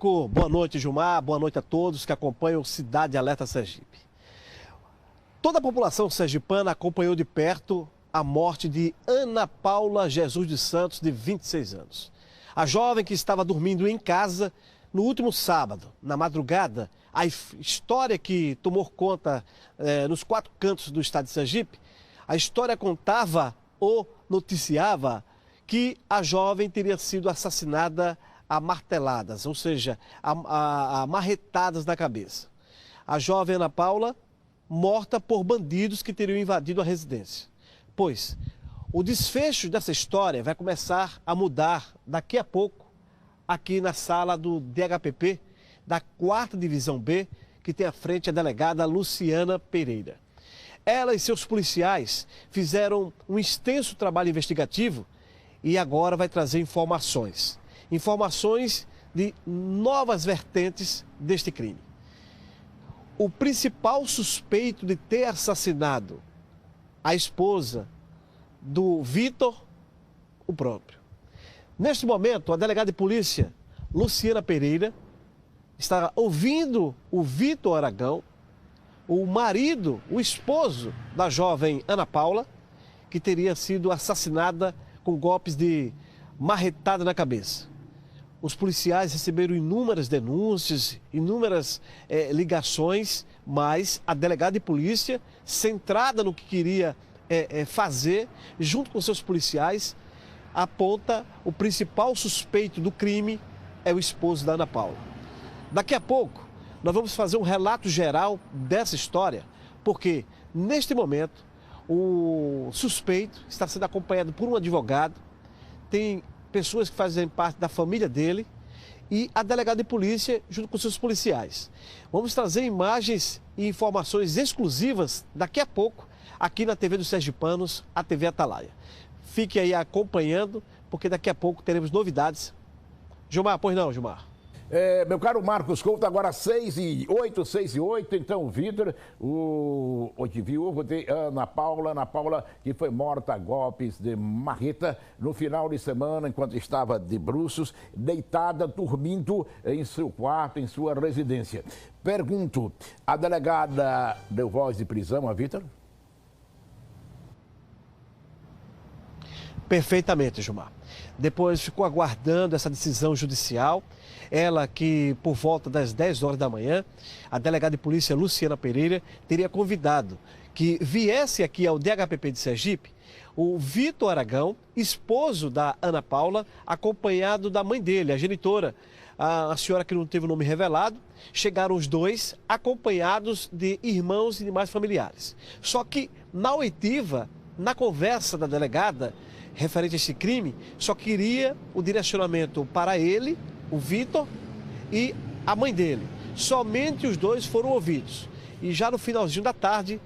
Marco, boa noite, Gilmar, boa noite a todos que acompanham o Cidade Alerta Sergipe. Toda a população sergipana acompanhou de perto a morte de Ana Paula Jesus dos Santos, de 26 anos. A jovem que estava dormindo em casa no último sábado, na madrugada, a história que tomou conta nos 4 cantos do estado de Sergipe, a história contava ou noticiava que a jovem teria sido assassinada a marteladas, ou seja, a marretadas na cabeça. A jovem Ana Paula morta por bandidos que teriam invadido a residência. Pois o desfecho dessa história vai começar a mudar daqui a pouco aqui na sala do DHPP, da 4ª Divisão B, que tem à frente a delegada Luciana Pereira. Ela e seus policiais fizeram um extenso trabalho investigativo e agora vai trazer informações de novas vertentes deste crime. O principal suspeito de ter assassinado a esposa do Vitor, o próprio. Neste momento, a delegada de polícia, Luciana Pereira, está ouvindo o Vitor Aragão, o marido, o esposo da jovem Ana Paula, que teria sido assassinada com golpes de marretada na cabeça. Os policiais receberam inúmeras denúncias, inúmeras ligações, mas a delegada de polícia, centrada no que queria fazer, junto com seus policiais, aponta o principal suspeito do crime é o esposo da Ana Paula. Daqui a pouco, nós vamos fazer um relato geral dessa história, porque, neste momento, o suspeito está sendo acompanhado por um advogado, tem pessoas que fazem parte da família dele e a delegada de polícia junto com seus policiais. Vamos trazer imagens e informações exclusivas daqui a pouco aqui na TV dos Sergipanos, a TV Atalaia. Fique aí acompanhando, porque daqui a pouco teremos novidades. Gilmar, pois não, Gilmar? Meu caro Marcos Couto, agora 6h08, então, Vitor, o viúvo de Ana Paula, que foi morta a golpes de marreta no final de semana, enquanto estava de bruços, deitada, dormindo em seu quarto, em sua residência. Pergunto, a delegada deu voz de prisão a Vitor? Perfeitamente, Gilmar. Depois ficou aguardando essa decisão judicial. Ela que, por volta das 10 horas da manhã, a delegada de polícia Luciana Pereira teria convidado que viesse aqui ao DHPP de Sergipe o Vitor Aragão, esposo da Ana Paula, acompanhado da mãe dele, a genitora, a senhora que não teve o nome revelado. Chegaram os dois acompanhados de irmãos e demais familiares. Só que na oitiva, na conversa da delegada referente a esse crime, só queria o direcionamento para ele, o Vitor, e a mãe dele. Somente os dois foram ouvidos. E já no finalzinho da tarde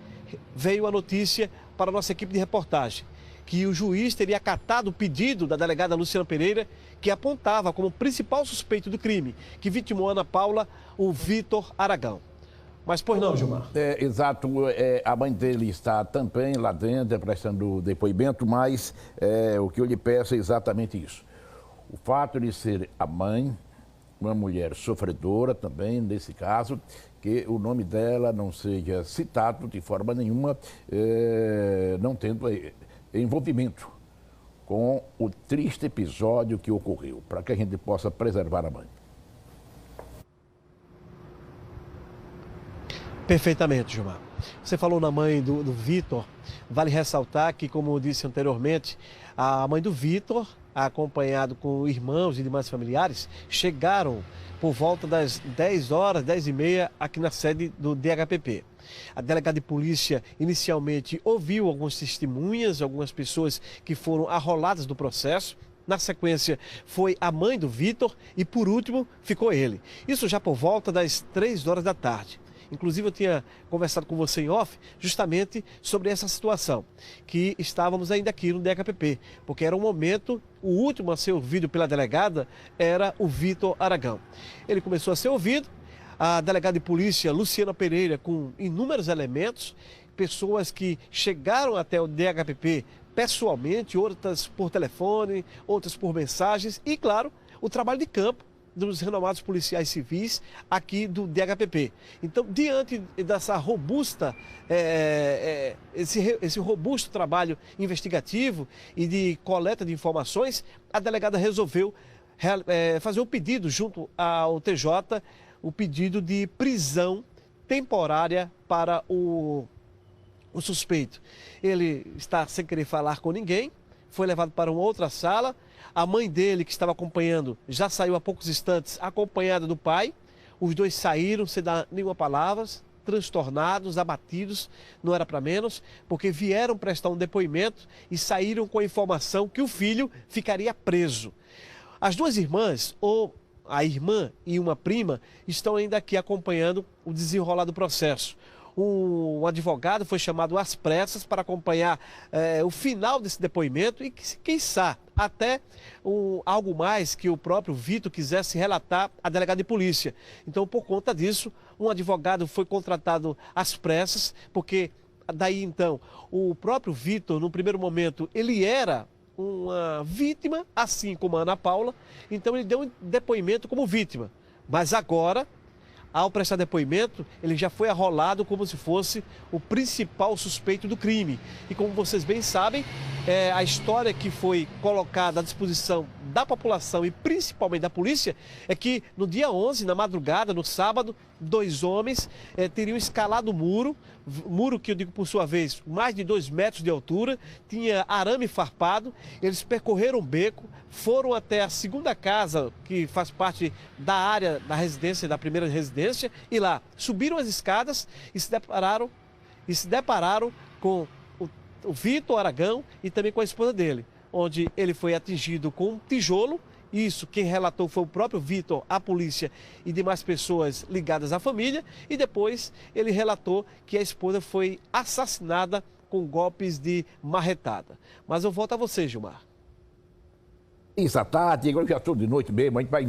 veio a notícia para a nossa equipe de reportagem que o juiz teria acatado o pedido da delegada Luciana Pereira, que apontava como principal suspeito do crime que vitimou Ana Paula, o Vitor Aragão. Mas pois não, Gilmar? Exato, a mãe dele está também lá dentro, prestando depoimento, mas o que eu lhe peço é exatamente isso. O fato de ser a mãe, uma mulher sofredora também, nesse caso, que o nome dela não seja citado de forma nenhuma, não tendo envolvimento com o triste episódio que ocorreu, para que a gente possa preservar a mãe. Perfeitamente, Gilmar. Você falou na mãe do Vitor. Vale ressaltar que, como eu disse anteriormente, a mãe do Vitor, acompanhado com irmãos e demais familiares, chegaram por volta das 10 horas, 10h30, aqui na sede do DHPP. A delegada de polícia inicialmente ouviu algumas testemunhas, algumas pessoas que foram arroladas do processo. Na sequência, foi a mãe do Vitor e, por último, ficou ele. Isso já por volta das 3 horas da tarde. Inclusive, eu tinha conversado com você em off justamente sobre essa situação, que estávamos ainda aqui no DHPP, porque era um momento, o último a ser ouvido pela delegada era o Vitor Aragão. Ele começou a ser ouvido, a delegada de polícia Luciana Pereira, com inúmeros elementos, pessoas que chegaram até o DHPP pessoalmente, outras por telefone, outras por mensagens e, claro, o trabalho de campo dos renomados policiais civis aqui do DHPP. Então, diante dessa robusta, esse robusto trabalho investigativo e de coleta de informações, a delegada resolveu fazer um pedido junto ao TJ, o pedido de prisão temporária para o suspeito. Ele está sem querer falar com ninguém, foi levado para uma outra sala. A mãe dele, que estava acompanhando, já saiu há poucos instantes, acompanhada do pai. Os dois saíram sem dar nenhuma palavra, transtornados, abatidos, não era para menos, porque vieram prestar um depoimento e saíram com a informação que o filho ficaria preso. As duas irmãs, ou a irmã e uma prima, estão ainda aqui acompanhando o desenrolar do processo. Um advogado foi chamado às pressas para acompanhar o final desse depoimento e, quem sabe, até algo mais que o próprio Vitor quisesse relatar à delegada de polícia. Então, por conta disso, um advogado foi contratado às pressas, porque daí então o próprio Vitor, no primeiro momento, ele era uma vítima, assim como a Ana Paula, então ele deu um depoimento como vítima. Mas agora, ao prestar depoimento, ele já foi arrolado como se fosse o principal suspeito do crime. E como vocês bem sabem, a história que foi colocada à disposição da população e principalmente da polícia é que no dia 11, na madrugada, no sábado, dois homens teriam escalado o muro que eu digo por sua vez, mais de 2 metros de altura, tinha arame farpado, eles percorreram o beco, foram até a segunda casa, que faz parte da área da residência, da primeira residência, e lá subiram as escadas e se depararam com o Vitor Aragão e também com a esposa dele, onde ele foi atingido com um tijolo. Isso, quem relatou foi o próprio Vitor, a polícia e demais pessoas ligadas à família. E depois ele relatou que a esposa foi assassinada com golpes de marretada. Mas eu volto a você, Gilmar. Isso, à tarde, agora já estou de noite mesmo, a gente vai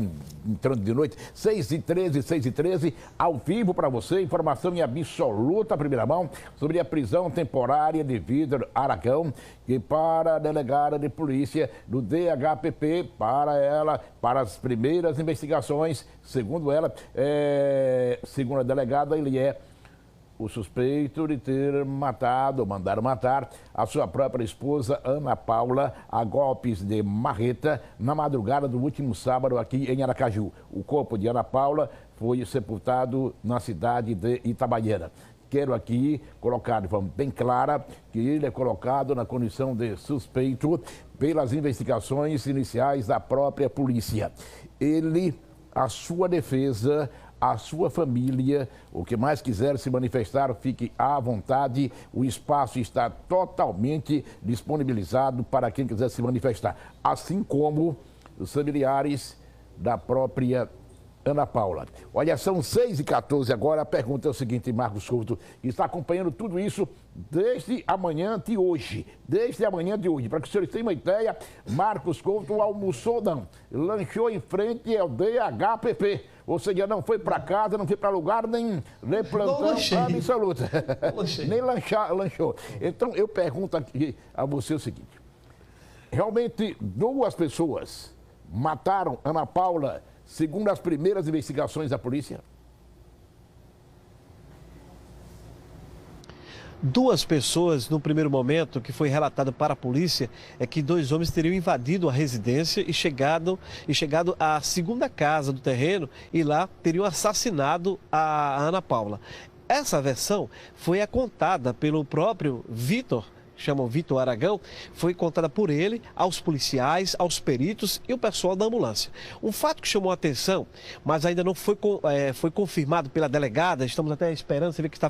entrando de noite, 6h13, 6h13, ao vivo para você, informação em absoluta primeira mão sobre a prisão temporária de Vitor Aragão, que para a delegada de polícia do DHPP, para as primeiras investigações, segundo ela, segundo a delegada, ele é o suspeito de ter mandado matar a sua própria esposa, Ana Paula, a golpes de marreta, na madrugada do último sábado aqui em Aracaju. O corpo de Ana Paula foi sepultado na cidade de Itabaiana. Quero aqui colocar de forma bem clara que ele é colocado na condição de suspeito pelas investigações iniciais da própria polícia. Ele, a sua defesa, a sua família, o que mais quiser se manifestar, fique à vontade. O espaço está totalmente disponibilizado para quem quiser se manifestar, assim como os familiares da própria Ana Paula. Olha, são 6h14 agora. A pergunta é o seguinte, Marcos Couto, que está acompanhando tudo isso desde amanhã de hoje. Desde amanhã de hoje. Para que os senhores tenham uma ideia, Marcos Couto almoçou, não. Lanchou em frente ao DHPP. Ou seja, não foi para casa, não foi para lugar nenhum. Nem plantão absoluto. Nem lanchou. Então, eu pergunto aqui a você o seguinte. Realmente, 2 pessoas mataram Ana Paula, segundo as primeiras investigações da polícia? 2 pessoas, no primeiro momento, que foi relatado para a polícia, é que 2 homens teriam invadido a residência e chegado à segunda casa do terreno e lá teriam assassinado a Ana Paula. Essa versão foi a contada pelo próprio Vitor, chamam Vitor Aragão, foi contada por ele aos policiais, aos peritos e o pessoal da ambulância. Um fato que chamou a atenção, mas ainda não foi confirmado pela delegada, estamos até esperando, você vê que está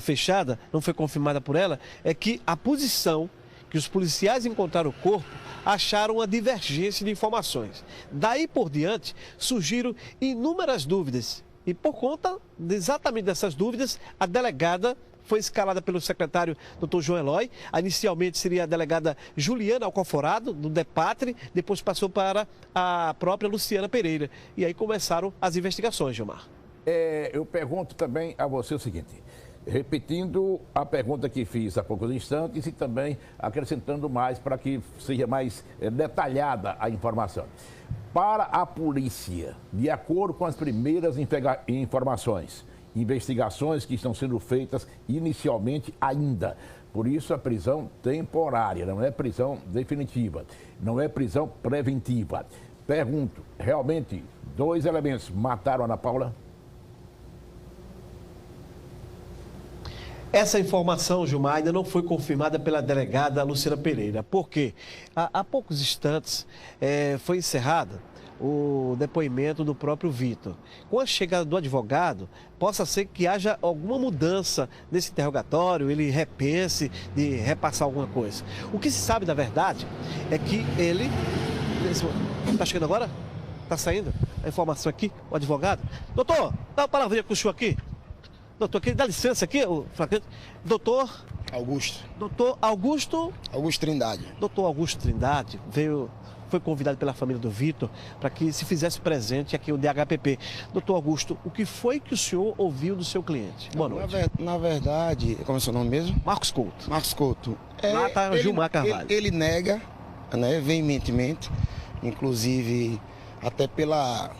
fechada, não foi confirmada por ela, é que a posição que os policiais encontraram o corpo acharam uma divergência de informações. Daí por diante surgiram inúmeras dúvidas e por conta exatamente dessas dúvidas, a delegada foi escalada pelo secretário Dr. João Eloy. Inicialmente seria a delegada Juliana Alcoforado, do DEPATRE, depois passou para a própria Luciana Pereira. E aí começaram as investigações, Gilmar. Eu pergunto também a você o seguinte, repetindo a pergunta que fiz há poucos instantes e também acrescentando mais para que seja mais detalhada a informação. Para a polícia, de acordo com as primeiras informações, investigações que estão sendo feitas inicialmente ainda. Por isso a prisão temporária, não é prisão definitiva, não é prisão preventiva. Pergunto, realmente 2 elementos mataram a Ana Paula? Essa informação, Gilmar, ainda não foi confirmada pela delegada Luciana Pereira. Por quê? Há poucos instantes foi encerrada o depoimento do próprio Vitor. Com a chegada do advogado, possa ser que haja alguma mudança nesse interrogatório, ele repense de repassar alguma coisa. O que se sabe, na verdade, é que ele... Está chegando agora? Está saindo a informação aqui, o advogado. Doutor, dá uma palavrinha com o senhor aqui. Doutor, dá licença aqui, doutor... Augusto. Doutor Augusto... Augusto Trindade. Doutor Augusto Trindade foi convidado pela família do Vitor para que se fizesse presente aqui o DHPP. Doutor Augusto, o que foi que o senhor ouviu do seu cliente? Boa noite. Na verdade, como é o seu nome mesmo? Marcos Couto. Marcos Couto. Lá está Gilmar Carvalho. Ele nega, né, veementemente, inclusive até pela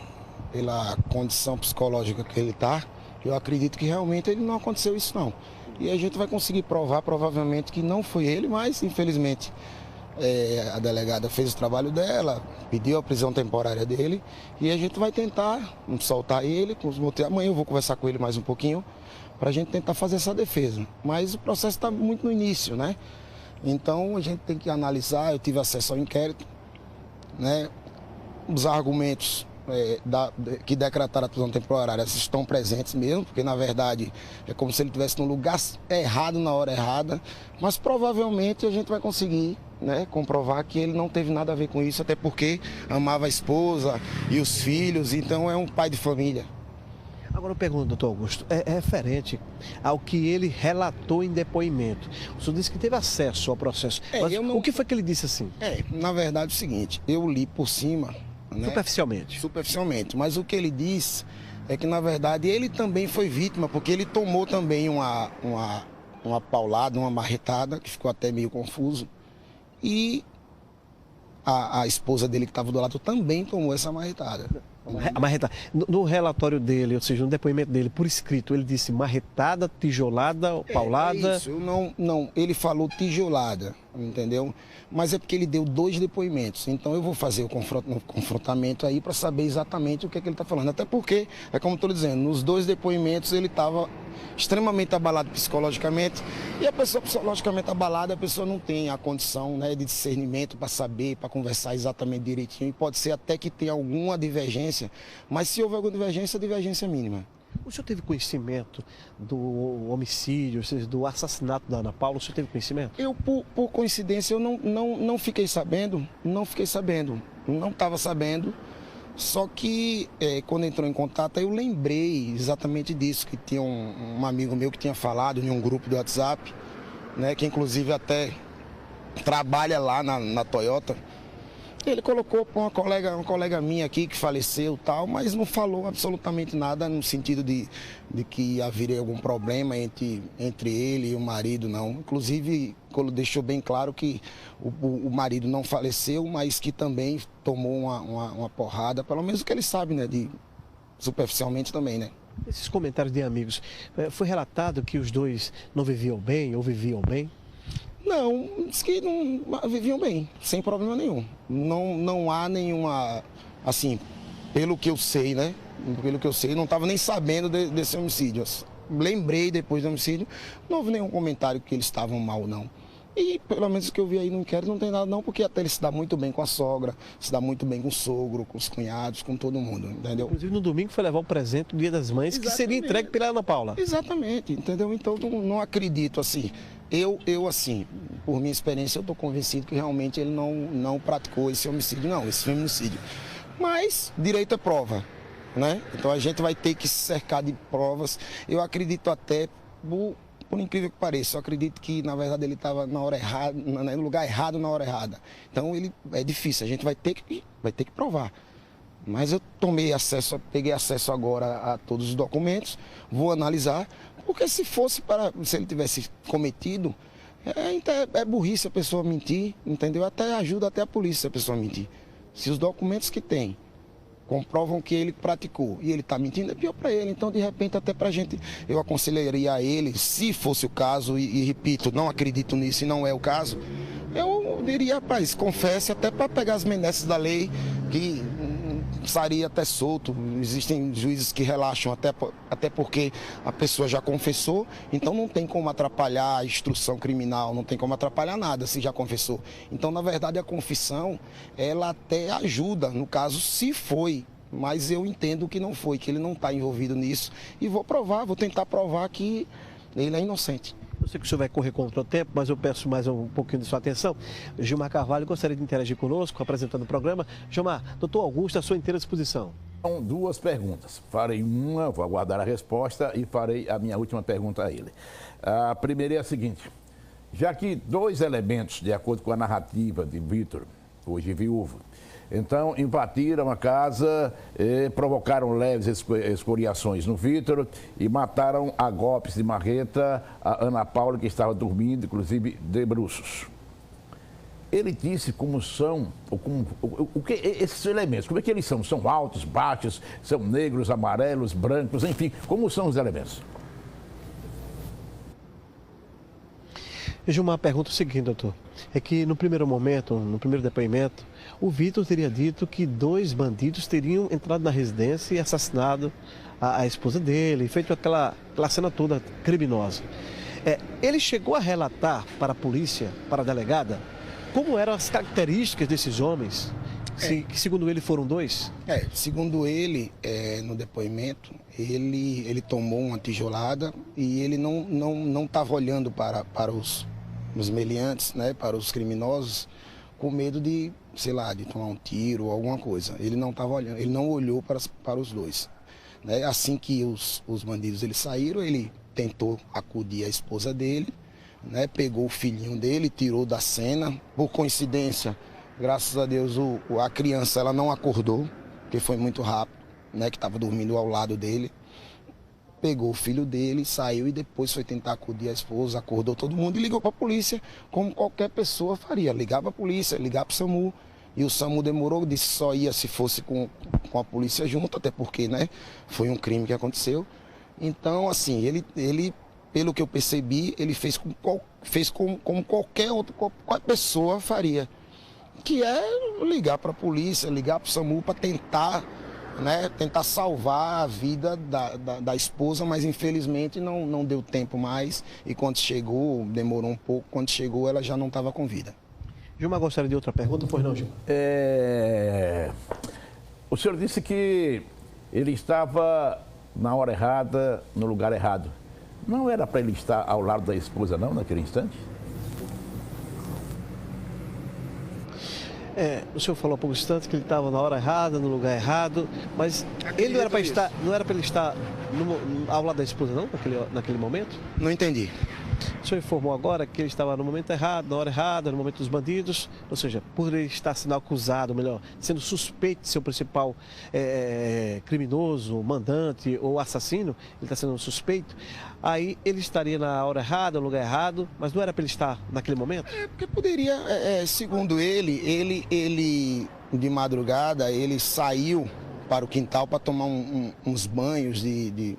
condição psicológica que ele está. Eu acredito que realmente ele não aconteceu isso não. E a gente vai conseguir provar provavelmente que não foi ele, mas infelizmente a delegada fez o trabalho dela, pediu a prisão temporária dele e a gente vai tentar soltar ele com os motivos. Amanhã eu vou conversar com ele mais um pouquinho para a gente tentar fazer essa defesa. Mas o processo está muito no início, né? Então a gente tem que analisar, eu tive acesso ao inquérito, né? Os argumentos que decretaram a prisão temporária estão presentes mesmo, porque na verdade é como se ele estivesse no lugar errado na hora errada, mas provavelmente a gente vai conseguir, né, comprovar que ele não teve nada a ver com isso, até porque amava a esposa e os filhos, então é um pai de família. Agora eu pergunto, doutor Augusto, é referente ao que ele relatou em depoimento. O senhor disse que teve acesso ao processo, mas o que foi que ele disse assim? Na verdade é o seguinte, eu li por cima, né? Superficialmente, mas o que ele disse é que na verdade ele também foi vítima, porque ele tomou também uma paulada, uma marretada, que ficou até meio confuso, e a esposa dele que estava do lado também tomou essa marretada. A marretada. No relatório dele, ou seja, no depoimento dele, por escrito, ele disse marretada, tijolada, paulada? Isso, ele falou tijolada, entendeu? Mas é porque ele deu 2 depoimentos, então eu vou fazer o confrontamento aí para saber exatamente o que é que ele está falando. Até porque, é como eu estou dizendo, nos 2 depoimentos ele estava extremamente abalado psicologicamente, e a pessoa psicologicamente abalada, a pessoa não tem a condição, né, de discernimento para saber, para conversar exatamente direitinho, e pode ser até que tenha alguma divergência, mas se houver alguma divergência, a divergência é mínima. O senhor teve conhecimento do homicídio, ou seja, do assassinato da Ana Paula? O senhor teve conhecimento? Eu, por coincidência, eu não fiquei sabendo, não estava sabendo. Só que quando entrou em contato, eu lembrei exatamente disso, que tinha um amigo meu que tinha falado em um grupo do WhatsApp, né, que inclusive até trabalha lá na Toyota. Ele colocou para uma colega minha aqui que faleceu e tal, mas não falou absolutamente nada no sentido de que haveria algum problema entre ele e o marido, não. Inclusive, deixou bem claro que o marido não faleceu, mas que também tomou uma porrada, pelo menos o que ele sabe, né, superficialmente também, né. Esses comentários de amigos, foi relatado que os dois não viviam bem ou viviam bem? Não, diz que não viviam bem, sem problema nenhum. Não há nenhuma, assim, pelo que eu sei, né? Pelo que eu sei, não estava nem sabendo desse homicídio. Lembrei depois do homicídio, não houve nenhum comentário que eles estavam mal, não. E pelo menos o que eu vi aí no inquérito não tem nada não, porque até ele se dá muito bem com a sogra, se dá muito bem com o sogro, com os cunhados, com todo mundo, entendeu? Inclusive no domingo foi levar um presente do Dia das Mães, exatamente, que seria entregue pela Ana Paula. Exatamente, entendeu? Então não acredito assim. Eu assim, por minha experiência, eu estou convencido que realmente ele não praticou esse homicídio, não, esse feminicídio. Mas direito é prova, né? Então a gente vai ter que se cercar de provas. Eu acredito até, por incrível que pareça, eu acredito que na verdade ele estava na hora errada, no lugar errado na hora errada. Então é difícil, a gente vai ter que provar. Mas eu peguei acesso agora a todos os documentos, vou analisar, porque se ele tivesse cometido, é burrice a pessoa mentir, entendeu? Até ajuda até a polícia a pessoa mentir. Se os documentos que tem comprovam que ele praticou e ele está mentindo, é pior para ele. Então, de repente, até para a gente, eu aconselharia a ele, se fosse o caso, e repito, não acredito nisso e não é o caso, eu diria, rapaz, confesse até para pegar as menesses da lei, que sairia até solto. Existem juízes que relaxam até porque a pessoa já confessou, então não tem como atrapalhar a instrução criminal, não tem como atrapalhar nada se já confessou. Então, na verdade, a confissão, ela até ajuda, no caso, se foi, mas eu entendo que não foi, que ele não está envolvido nisso, e vou tentar provar que ele é inocente. Eu sei que o senhor vai correr contra o tempo, mas eu peço mais um pouquinho de sua atenção. Gilmar Carvalho gostaria de interagir conosco, apresentando o programa. Gilmar, doutor Augusto, à sua inteira disposição. São duas perguntas. Farei uma, vou aguardar a resposta e farei a minha última pergunta a ele. A primeira é a seguinte: já que dois elementos, de acordo com a narrativa de Vitor, hoje viúvo, então invadiram a casa, provocaram leves escoriações no Vitor e mataram a golpes de marreta a Ana Paula, que estava dormindo, inclusive de bruços. Ele disse como são, o que esses elementos, como é que eles são? São altos, baixos, são negros, amarelos, brancos, enfim, como são os elementos? Gilmar, pergunta o seguinte, doutor. É que no primeiro momento, no primeiro depoimento, o Vitor teria dito que dois bandidos teriam entrado na residência e assassinado a esposa dele, feito aquela cena toda criminosa. Ele chegou a relatar para a polícia, para a delegada, como eram as características desses homens, que segundo ele foram dois? Segundo ele, no depoimento, ele tomou uma tijolada e ele não estava olhando para os meliantes, né, para os criminosos, com medo de, sei lá, de tomar um tiro ou alguma coisa. Ele não estava olhando, ele não olhou para os dois. Né? Assim que os bandidos eles saíram, ele tentou acudir a esposa dele, né, pegou o filhinho dele, tirou da cena. Por coincidência, graças a Deus, a criança ela não acordou, porque foi muito rápido, né, que estava dormindo ao lado dele. Pegou o filho dele, saiu e depois foi tentar acudir a esposa, acordou todo mundo e ligou para a polícia, como qualquer pessoa faria. Ligar para a polícia, ligar para o SAMU. E o SAMU demorou, disse que só ia se fosse com a polícia junto, até porque, né, foi um crime que aconteceu. Então, assim, ele pelo que eu percebi, ele fez como qualquer pessoa faria. Que é ligar para a polícia, ligar para o SAMU para tentar salvar a vida da esposa, mas infelizmente não deu tempo mais. E quando chegou, demorou um pouco, quando chegou ela já não estava com vida. Gilmar, gostaria de outra pergunta? Pois não, Gilmar? O senhor disse que ele estava na hora errada, no lugar errado. Não era para ele estar ao lado da esposa, não, naquele instante? O senhor falou há pouco instante que ele estava na hora errada, no lugar errado, mas ele não era para ele estar ao lado da esposa, não, naquele momento? Não entendi. O senhor informou agora que ele estava no momento errado, na hora errada, no momento dos bandidos, ou seja, por ele estar sendo acusado, melhor, sendo suspeito de ser o principal criminoso, mandante ou assassino, ele está sendo suspeito, aí ele estaria na hora errada, no lugar errado, mas não era para ele estar naquele momento? Porque poderia, segundo ele de madrugada, ele saiu para o quintal para tomar uns banhos de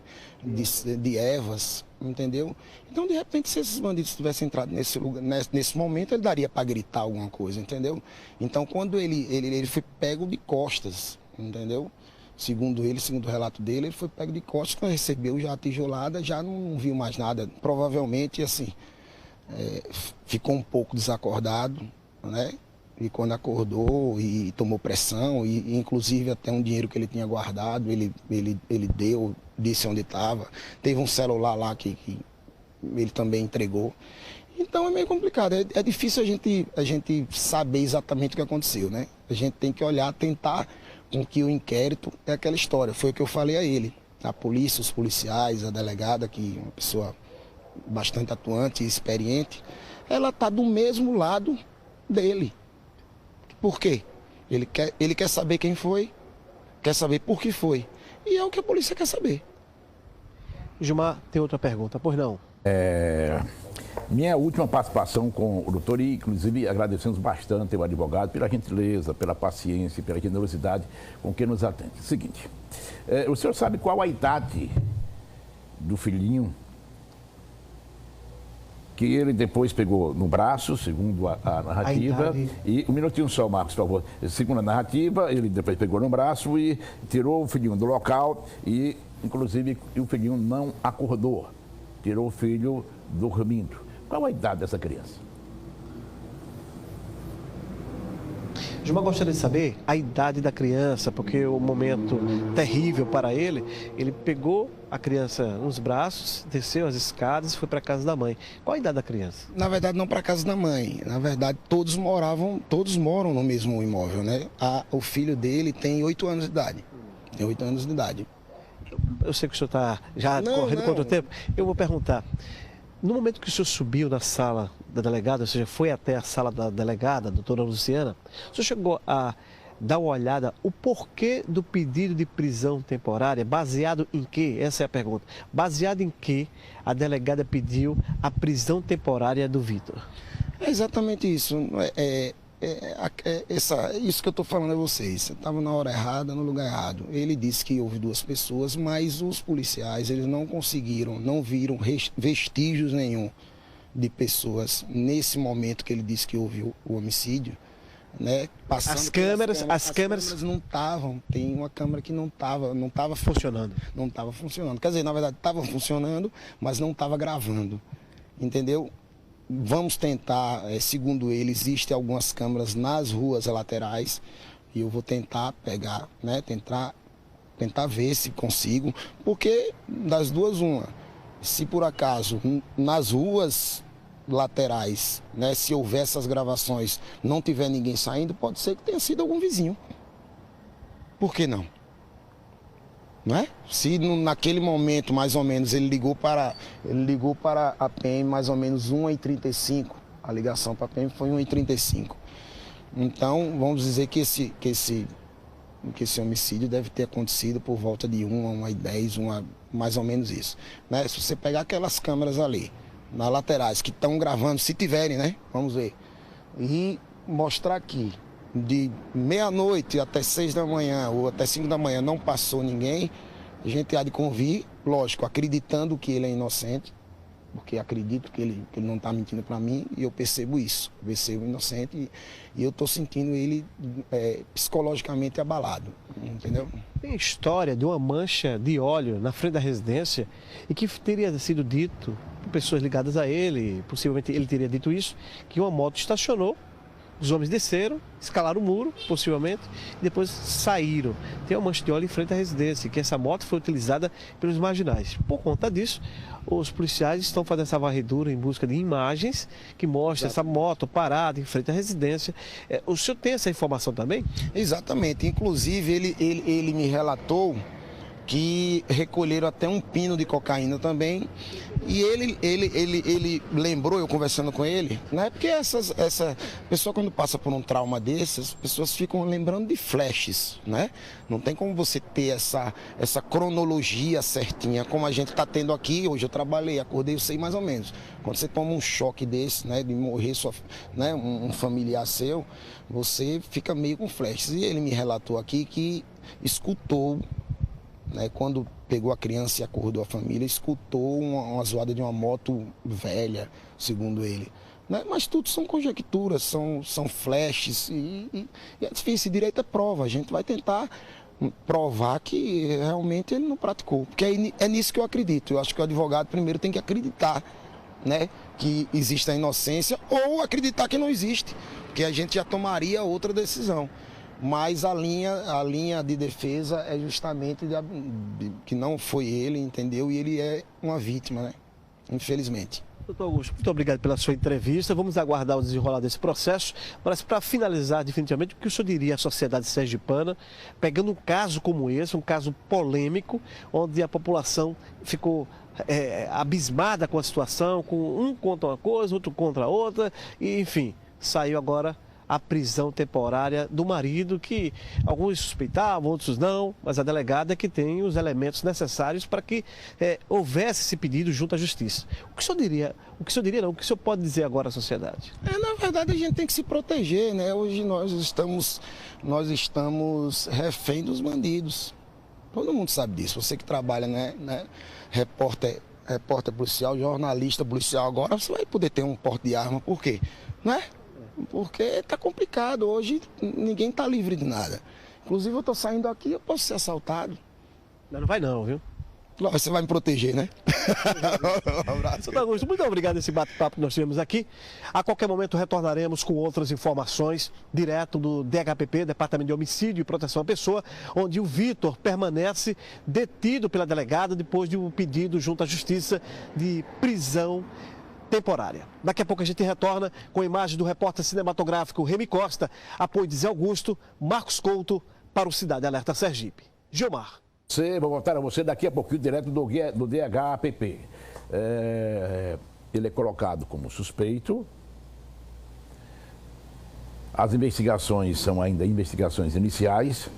ervas, entendeu? Então, de repente, se esses bandidos tivessem entrado nesse momento, ele daria para gritar alguma coisa, entendeu? Então, quando ele foi pego de costas, entendeu? Segundo o relato dele, ele foi pego de costas, quando recebeu já a tijolada, já não viu mais nada. Provavelmente, assim, ficou um pouco desacordado, né? E quando acordou e tomou pressão, e inclusive até um dinheiro que ele tinha guardado, ele deu, disse onde estava. Teve um celular lá que ele também entregou. Então é meio complicado, é difícil a gente saber exatamente o que aconteceu, né? A gente tem que olhar, tentar com que o inquérito é aquela história. Foi o que eu falei a ele. A polícia, os policiais, a delegada, que é uma pessoa bastante atuante e experiente, ela está do mesmo lado dele. Por quê? Ele quer saber quem foi, quer saber por que foi. E é o que a polícia quer saber. Gilmar, tem outra pergunta, pois não? Minha última participação com o doutor, e inclusive agradecemos bastante ao advogado pela gentileza, pela paciência, pela generosidade com que nos atende. Seguinte, o senhor sabe qual a idade do filhinho que ele depois pegou no braço, segundo a narrativa, e um minutinho só, Marcos, por favor. Segundo a narrativa, ele depois pegou no braço e tirou o filhinho do local e, inclusive, o filhinho não acordou, tirou o filho dormindo. Qual a idade dessa criança? Gilmar, gostaria de saber a idade da criança, porque o momento terrível para ele, ele pegou a criança nos braços, desceu as escadas e foi para a casa da mãe. Qual a idade da criança? Na verdade, não para a casa da mãe. Na verdade, todos moram no mesmo imóvel, né? O filho dele tem 8 anos de idade. Tem 8 anos de idade. Eu sei que o senhor está já correndo contra o tempo. Eu vou perguntar. No momento que o senhor subiu na sala da delegada, ou seja, foi até a sala da delegada, a doutora Luciana, o senhor chegou a dar uma olhada o porquê do pedido de prisão temporária, baseado em quê? Essa é a pergunta. Baseado em que a delegada pediu a prisão temporária do Vitor? É exatamente isso. Isso que eu estou falando a vocês. Você estava na hora errada, no lugar errado. Ele disse que houve 2 pessoas, mas os policiais eles não conseguiram, não viram vestígios nenhum de pessoas nesse momento que ele disse que houve o homicídio. Né? As câmeras não estavam. Tem uma câmera que não estava funcionando. Não estava funcionando. Quer dizer, na verdade estava funcionando, mas não estava gravando. Entendeu? Vamos tentar, segundo ele, existem algumas câmeras nas ruas laterais e eu vou tentar pegar, né? Tentar ver se consigo, porque das duas uma, se por acaso nas ruas laterais, né, se houver essas gravações, não tiver ninguém saindo, pode ser que tenha sido algum vizinho. Por que não? Não é? Se naquele momento, mais ou menos, ele ligou para a PM mais ou menos 1h35, a ligação para a PM foi 1h35. Então, vamos dizer que esse homicídio deve ter acontecido por volta de 1h10, mais ou menos isso. Né? Se você pegar aquelas câmeras ali, nas laterais, que estão gravando, se tiverem, né? Vamos ver. E mostrar aqui, de meia-noite até 6 da manhã ou até 5 da manhã não passou ninguém, a gente há de convir, lógico, acreditando que ele é inocente, porque acredito que ele não está mentindo para mim e eu percebo isso, eu percebo inocente e eu estou sentindo ele psicologicamente abalado, entendeu? Tem história de uma mancha de óleo na frente da residência e que teria sido dito por pessoas ligadas a ele, possivelmente ele teria dito isso, que uma moto estacionou, os homens desceram, escalaram o muro, possivelmente, e depois saíram. Tem uma mancha de óleo em frente à residência, que essa moto foi utilizada pelos marginais. Por conta disso, os policiais estão fazendo essa varredura em busca de imagens que mostram essa moto parada em frente à residência. O senhor tem essa informação também? Exatamente. Inclusive, ele me relatou que recolheram até um pino de cocaína também. E ele lembrou, eu conversando com ele, né? Porque essa pessoa, quando passa por um trauma desses, as pessoas ficam lembrando de flashes, né? Não tem como você ter essa cronologia certinha, como a gente está tendo aqui. Hoje eu trabalhei, acordei, eu sei mais ou menos. Quando você toma um choque desse, né? De morrer né? um familiar seu, você fica meio com flashes. E ele me relatou aqui que escutou, né, quando pegou a criança e acordou a família, escutou uma zoada de uma moto velha, segundo ele. Né? Mas tudo são conjecturas, são flashes e é difícil. Direito é prova. A gente vai tentar provar que realmente ele não praticou. Porque é nisso que eu acredito. Eu acho que o advogado primeiro tem que acreditar, né, que existe a inocência ou acreditar que não existe, porque a gente já tomaria outra decisão. Mas a linha de defesa é justamente que não foi ele, entendeu? E ele é uma vítima, né? Infelizmente. Doutor Augusto, muito obrigado pela sua entrevista. Vamos aguardar o desenrolar desse processo. Mas para finalizar definitivamente, o que o senhor diria à sociedade sergipana, pegando um caso como esse, um caso polêmico, onde a população ficou abismada com a situação, com um contra uma coisa, outro contra a outra, e enfim, saiu agora a prisão temporária do marido, que alguns suspeitavam, outros não, mas a delegada é que tem os elementos necessários para que houvesse esse pedido junto à justiça. O que o senhor diria, o que o senhor pode dizer agora à sociedade? Na verdade, a gente tem que se proteger, né? Hoje nós estamos refém dos bandidos. Todo mundo sabe disso. Você que trabalha, né? Repórter policial, jornalista policial, agora você vai poder ter um porte de arma. Por quê? Né? Porque está complicado. Hoje ninguém está livre de nada. Inclusive, eu estou saindo aqui, eu posso ser assaltado. Não vai não, viu? Você vai me proteger, né? Um abraço. Doutor Augusto, muito obrigado por esse bate-papo que nós tivemos aqui. A qualquer momento retornaremos com outras informações direto do DHPP, Departamento de Homicídio e Proteção à Pessoa, onde o Vitor permanece detido pela delegada depois de um pedido junto à Justiça de prisão temporária. Daqui a pouco a gente retorna com imagens do repórter cinematográfico Remy Costa, apoio de Zé Augusto, Marcos Couto para o Cidade Alerta Sergipe. Gilmar. Vou voltar a você daqui a pouquinho, direto do DHPP. Ele é colocado como suspeito. As investigações são ainda investigações iniciais.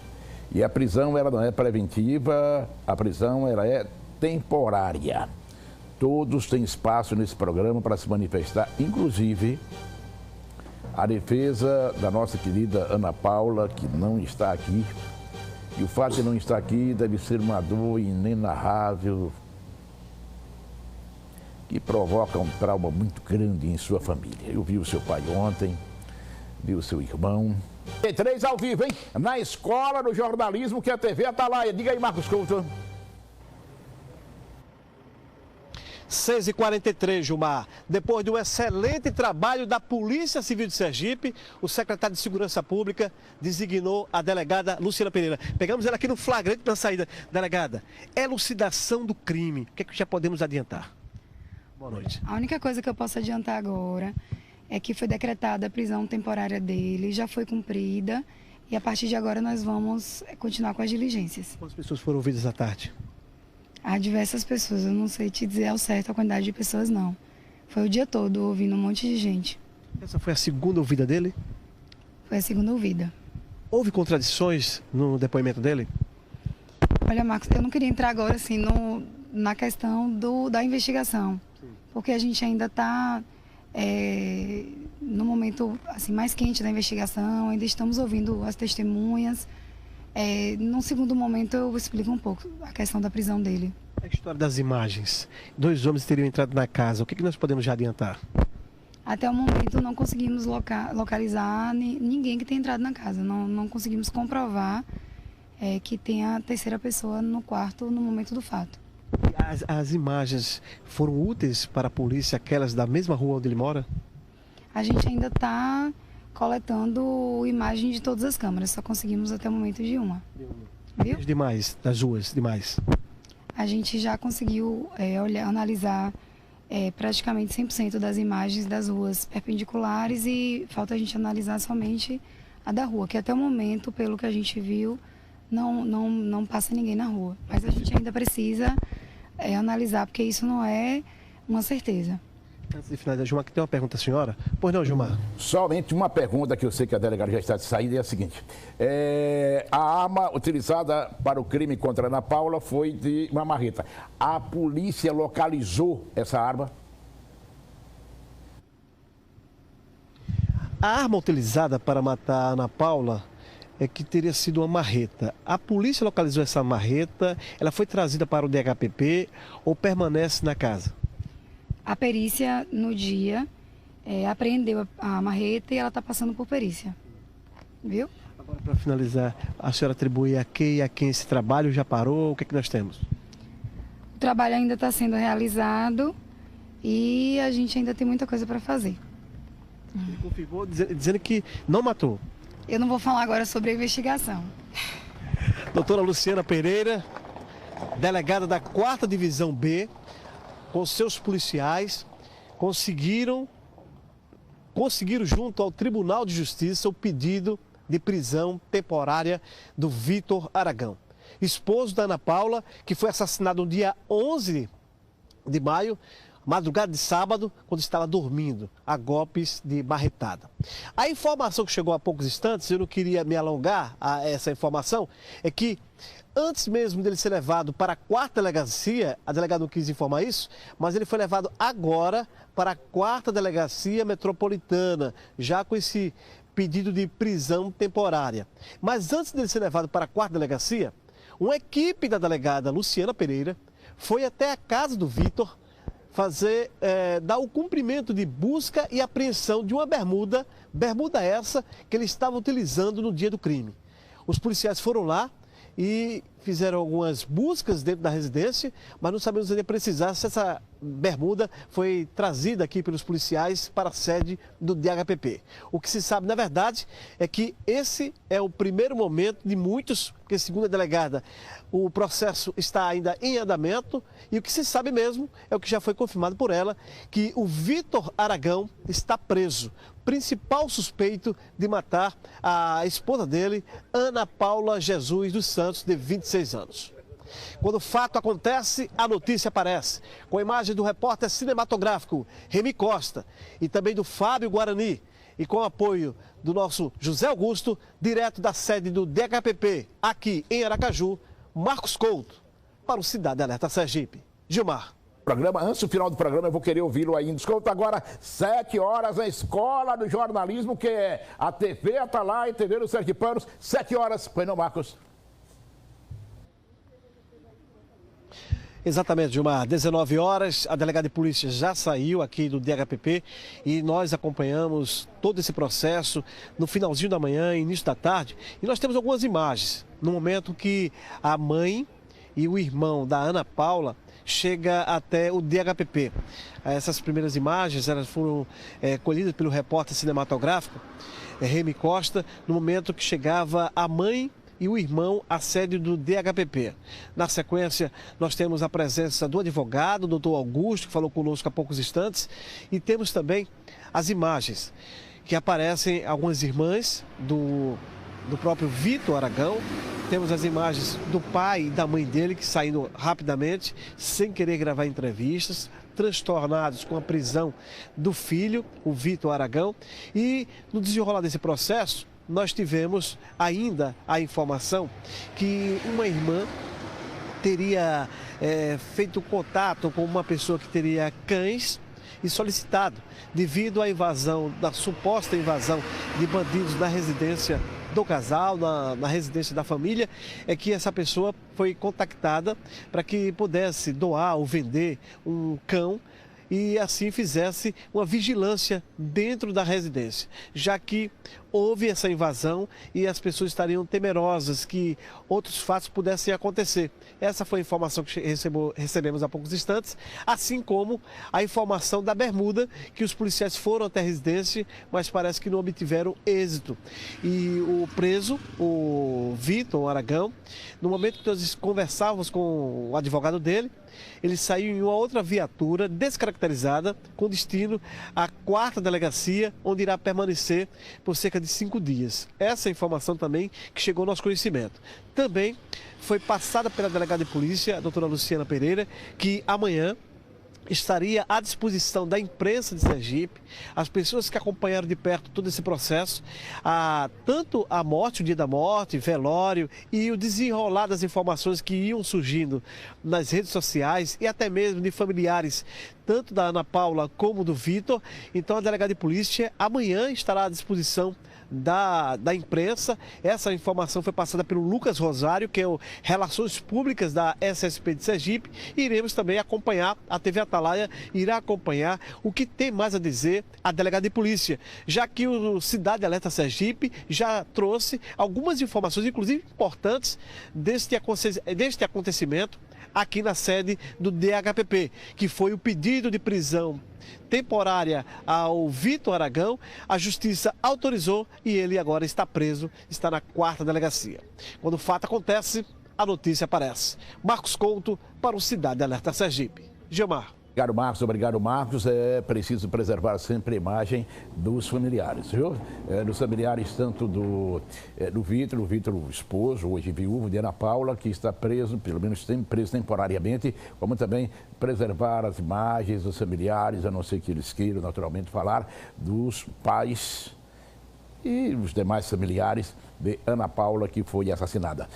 E a prisão ela não é preventiva, a prisão ela é temporária. Todos têm espaço nesse programa para se manifestar, inclusive a defesa da nossa querida Ana Paula, que não está aqui. E o fato de não estar aqui deve ser uma dor inenarrável que provoca um trauma muito grande em sua família. Eu vi o seu pai ontem, vi o seu irmão. T3 ao vivo, hein? Na Escola do Jornalismo, que é a TV Atalaia. Diga aí, Marcos Couto. 6h43, Gilmar. Depois de um excelente trabalho da Polícia Civil de Sergipe, o secretário de Segurança Pública designou a delegada Luciana Pereira. Pegamos ela aqui no flagrante na saída. Delegada, elucidação do crime. O que é que já podemos adiantar? Boa noite. A única coisa que eu posso adiantar agora é que foi decretada a prisão temporária dele, já foi cumprida e a partir de agora nós vamos continuar com as diligências. Quantas pessoas foram ouvidas à tarde? Há diversas pessoas, eu não sei te dizer ao certo a quantidade de pessoas, não. Foi o dia todo ouvindo um monte de gente. Essa foi a segunda ouvida dele? Foi a segunda ouvida. Houve contradições no depoimento dele? Olha, Marcos, eu não queria entrar agora assim na questão da investigação, porque a gente ainda está no momento assim, mais quente da investigação, ainda estamos ouvindo as testemunhas. Num segundo momento eu explico um pouco a questão da prisão dele. A história das imagens. 2 homens teriam entrado na casa. O que nós podemos já adiantar? Até o momento não conseguimos localizar ninguém que tenha entrado na casa. Não conseguimos comprovar que tenha a terceira pessoa no quarto no momento do fato. As imagens foram úteis para a polícia, aquelas da mesma rua onde ele mora? A gente ainda está coletando imagem de todas as câmeras, só conseguimos até o momento de uma. Viu? Demais, das ruas, demais. A gente já conseguiu analisar praticamente 100% das imagens das ruas perpendiculares e falta a gente analisar somente a da rua, que até o momento, pelo que a gente viu, não passa ninguém na rua. Mas a gente ainda precisa analisar, porque isso não é uma certeza. Antes de finalizar, Gilmar, que tem uma pergunta à senhora. Pois não, Gilmar? Somente uma pergunta que eu sei que a delegada já está de saída é a seguinte. A arma utilizada para o crime contra a Ana Paula foi de uma marreta. A polícia localizou essa arma? A arma utilizada para matar a Ana Paula é que teria sido uma marreta. A polícia localizou essa marreta, ela foi trazida para o DHPP ou permanece na casa? A perícia, no dia, apreendeu a marreta e ela está passando por perícia. Viu? Agora, para finalizar, a senhora atribui a quem esse trabalho? Já parou? O que é que nós temos? O trabalho ainda está sendo realizado e a gente ainda tem muita coisa para fazer. Ele confirmou dizendo que não matou. Eu não vou falar agora sobre a investigação. Doutora Luciana Pereira, delegada da 4ª Divisão B, com seus policiais, conseguiram junto ao Tribunal de Justiça o pedido de prisão temporária do Vitor Aragão, esposo da Ana Paula, que foi assassinado no dia 11 de maio, madrugada de sábado, quando estava dormindo, a golpes de marretada. A informação que chegou há poucos instantes, eu não queria me alongar a essa informação, é que antes mesmo dele ser levado para a 4ª delegacia, a delegada não quis informar isso, mas ele foi levado agora para a 4ª delegacia metropolitana, já com esse pedido de prisão temporária. Mas antes dele ser levado para a 4ª delegacia, uma equipe da delegada Luciana Pereira foi até a casa do Vitor dar o cumprimento de busca e apreensão de uma bermuda essa que ele estava utilizando no dia do crime. Os policiais foram lá e fizeram algumas buscas dentro da residência, mas não sabemos ainda precisar se essa bermuda foi trazida aqui pelos policiais para a sede do DHPP. O que se sabe, na verdade, é que esse é o primeiro momento de muitos, porque, segundo a delegada, o processo está ainda em andamento e o que se sabe mesmo é o que já foi confirmado por ela, que o Vitor Aragão está preso, principal suspeito de matar a esposa dele, Ana Paula Jesus dos Santos, de 26 anos. Quando o fato acontece, a notícia aparece, com a imagem do repórter cinematográfico Remy Costa e também do Fábio Guarani, e com o apoio do nosso José Augusto, direto da sede do DHPP, aqui em Aracaju, Marcos Couto, para o Cidade Alerta Sergipe. Gilmar. Antes do final do programa, eu vou querer ouvi-lo ainda. Escuta agora, 7 horas, a Escola do Jornalismo, que é a TV Atalaia e TV dos Sergipanos, 7 horas. Pois não, Marcos? Exatamente, Gilmar. 19 horas, a delegada de polícia já saiu aqui do DHPP e nós acompanhamos todo esse processo no finalzinho da manhã, início da tarde. E nós temos algumas imagens, no momento que a mãe e o irmão da Ana Paula chega até o DHPP. Essas primeiras imagens elas foram colhidas pelo repórter cinematográfico Remy Costa, no momento que chegava a mãe e o irmão à sede do DHPP. Na sequência, nós temos a presença do advogado, o doutor Augusto, que falou conosco há poucos instantes, e temos também as imagens que aparecem algumas irmãs do próprio Vitor Aragão. Temos as imagens do pai e da mãe dele que saindo rapidamente, sem querer gravar entrevistas, transtornados com a prisão do filho, o Vitor Aragão. E no desenrolar desse processo, nós tivemos ainda a informação que uma irmã teria feito contato com uma pessoa que teria cães e solicitado, devido à invasão, da suposta invasão de bandidos na residência do casal, na residência da família, é que essa pessoa foi contactada para que pudesse doar ou vender um cão e assim fizesse uma vigilância dentro da residência, já que houve essa invasão e as pessoas estariam temerosas que outros fatos pudessem acontecer. Essa foi a informação que recebemos há poucos instantes, assim como a informação da bermuda, que os policiais foram até a residência, mas parece que não obtiveram êxito. E o preso, o Vitor Aragão, no momento que nós conversávamos com o advogado dele, ele saiu em uma outra viatura descaracterizada com destino à 4ª delegacia, onde irá permanecer por cerca de 5 dias. Essa informação também que chegou ao nosso conhecimento. Também foi passada pela delegada de polícia, a doutora Luciana Pereira, que amanhã estaria à disposição da imprensa de Sergipe, as pessoas que acompanharam de perto todo esse processo, tanto a morte, o dia da morte, velório e o desenrolar das informações que iam surgindo nas redes sociais e até mesmo de familiares, tanto da Ana Paula como do Vitor. Então a delegada de polícia amanhã estará à disposição da imprensa. Essa informação foi passada pelo Lucas Rosário, que é o Relações Públicas da SSP de Sergipe. E iremos também acompanhar, a TV Atalaia irá acompanhar o que tem mais a dizer a delegada de polícia, já que o Cidade Alerta Sergipe já trouxe algumas informações, inclusive importantes, deste acontecimento aqui na sede do DHPP, que foi o pedido de prisão temporária ao Vitor Aragão. A justiça autorizou e ele agora está preso, está na 4ª delegacia. Quando o fato acontece, a notícia aparece. Marcos Couto para o Cidade Alerta Sergipe. Gilmar. Obrigado, Marcos. É preciso preservar sempre a imagem dos familiares, viu? Dos familiares tanto do Vitor, o esposo, hoje viúvo, de Ana Paula, que está preso, pelo menos preso temporariamente, como também preservar as imagens dos familiares, a não ser que eles queiram naturalmente falar, dos pais e os demais familiares de Ana Paula, que foi assassinada.